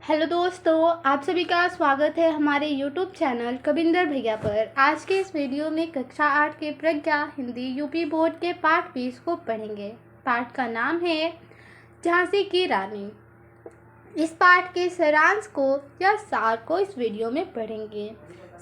Hello दोस्तों, आप सभी का स्वागत है हमारे यूट्यूब चैनल कविंदर भैया पर। आज के इस वीडियो में कक्षा 8 के प्रज्ञा हिंदी यूपी बोर्ड के पाठ 20 को पढ़ेंगे। पाठ का नाम है झांसी की रानी। इस पाठ के सारांश को या सार को इस वीडियो में पढ़ेंगे।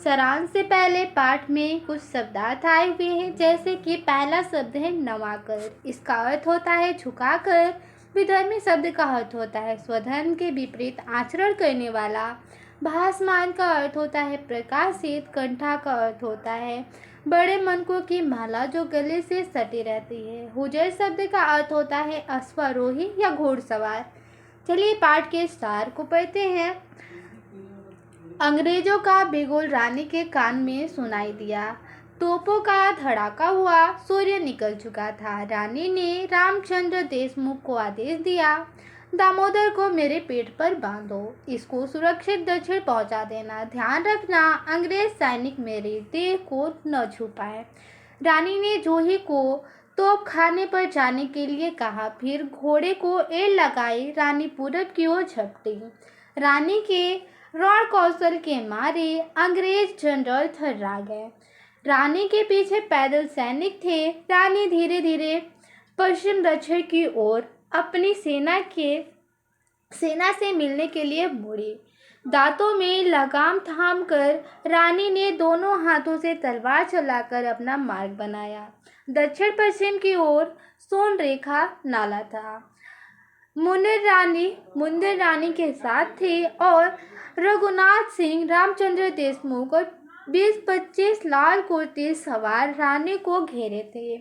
सारांश से पहले पाठ में कुछ शब्दार्थ आए हुए हैं, जैसे कि पहला शब्द है नवाकर। इसका अर्थ होता है झुकाकर। विधर्मी शब्द का अर्थ होता है स्वधर्म के विपरीत आचरण करने वाला। भासमान का अर्थ होता है प्रकाशित। कंठा का अर्थ होता है बड़े मनकों की माला जो गले से सटी रहती है। हुजर शब्द का अर्थ होता है अश्वारोही या घोड़सवार। चलिए पाठ के सार को पढ़ते हैं। अंग्रेजों का बिगुल रानी के कान में सुनाई दिया। तोपों का धड़ाका हुआ। सूर्य निकल चुका था। रानी ने रामचंद्र देशमुख को आदेश दिया, दामोदर को मेरे पेट पर बांधो, इसको सुरक्षित दक्षिण पहुंचा देना। ध्यान रखना अंग्रेज सैनिक मेरे देह को न छू पाए। रानी ने जोही को तोप खाने पर जाने के लिए कहा, फिर घोड़े को एड़ लगाई। रानी पूरब की ओर झपटी। रानी के रण कौशल के मारे अंग्रेज जनरल थर्रा गए। रानी के पीछे पैदल सैनिक थे। रानी धीरे धीरे पश्चिम दक्षिण की ओर अपनी सेना से मिलने के लिए मुड़ी। दांतों में लगाम थाम कर रानी ने दोनों हाथों से तलवार चलाकर अपना मार्ग बनाया। दक्षिण पश्चिम की ओर सोन रेखा नाला था। मुंदर रानी के साथ थे और रघुनाथ सिंह, रामचंद्र देशमुख और 20-25 लाल कुर्ते सवार रानी को घेरे थे।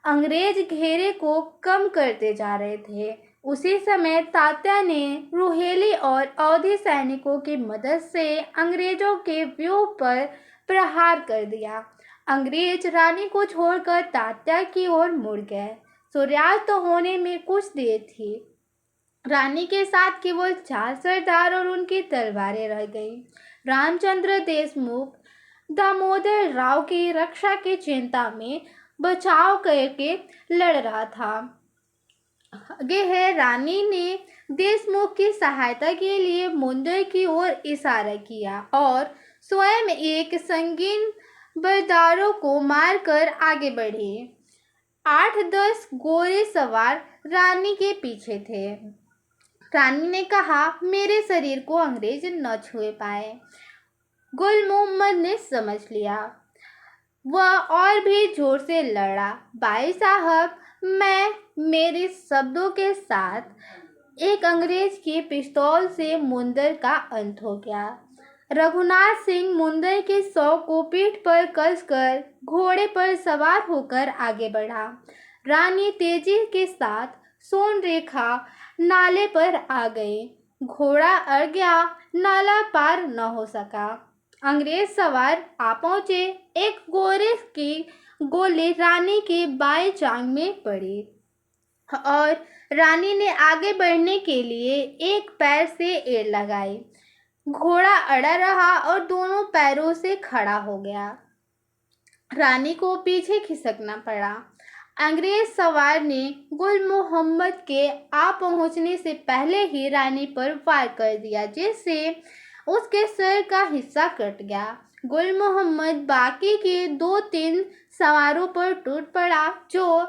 अंग्रेज घेरे को कम करते जा रहे थे। उसी समय तात्या ने रोहेली और अवधी सैनिकों की मदद से अंग्रेजों के व्यूह पर प्रहार कर दिया। अंग्रेज रानी को छोड़कर तात्या की ओर मुड़ गए। सूर्यास्त होने में कुछ देर थी। रानी के साथ केवल 4 सरदार और उनकी तलवारें रह गईं। रामचंद्र देशमुख दामोदर राव की रक्षा की चिंता में बचाव करके लड़ रहा था। आगे है, रानी ने देशमुख की सहायता के लिए मुंदर की ओर इशारा किया और स्वयं एक संगीन बरदारों को मारकर आगे बढ़ी। 8-10 गोरे सवार रानी के पीछे थे। रानी ने कहा, मेरे शरीर को अंग्रेज न छुए पाए। गुल मोहम्मद ने समझ लिया। वह और भी जोर से लड़ा, भाई साहब, मैं मेरे शब्दों के साथ एक अंग्रेज की पिस्तौल से मुंदर का अंत हो गया। रघुनाथ सिंह मुंदर के 100 को पीठ पर कसकर घोड़े पर सवार होकर आगे बढ़ा। रानी तेजी के साथ सोन रेखा नाले पर आ गई। घोड़ा अड़ गया, नाला पार न हो सका। अंग्रेज सवार आ पहुंचे। एक गोरे की गोली रानी के बाएं जांघ में पड़ी और रानी ने आगे बढ़ने के लिए एक पैर से एड़ लगाई। घोड़ा अड़ा रहा और दोनों पैरों से खड़ा हो गया। रानी को पीछे खिसकना पड़ा। अंग्रेज सवार ने गुल मोहम्मद के आ पहुंचने से पहले ही रानी पर वार कर दिया, जिससे उसके सर का हिस्सा कट गया। गुल मोहम्मद बाकी के 2-3 सवारों पर टूट पड़ा, जो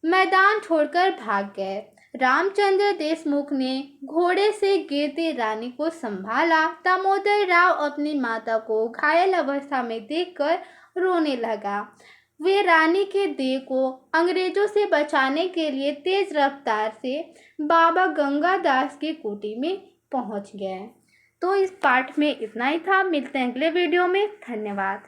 मैदान छोड़कर भाग गए। रामचंद्र देशमुख ने घोड़े से गिरती रानी को संभाला। दामोदर राव अपनी माता को घायल अवस्था में देखकर रोने लगा। वे रानी के देह को अंग्रेजों से बचाने के लिए तेज रफ्तार से बाबा गंगादास की कुटी में पहुंच गए। तो इस पाठ में इतना ही था। मिलते हैं अगले वीडियो में। धन्यवाद।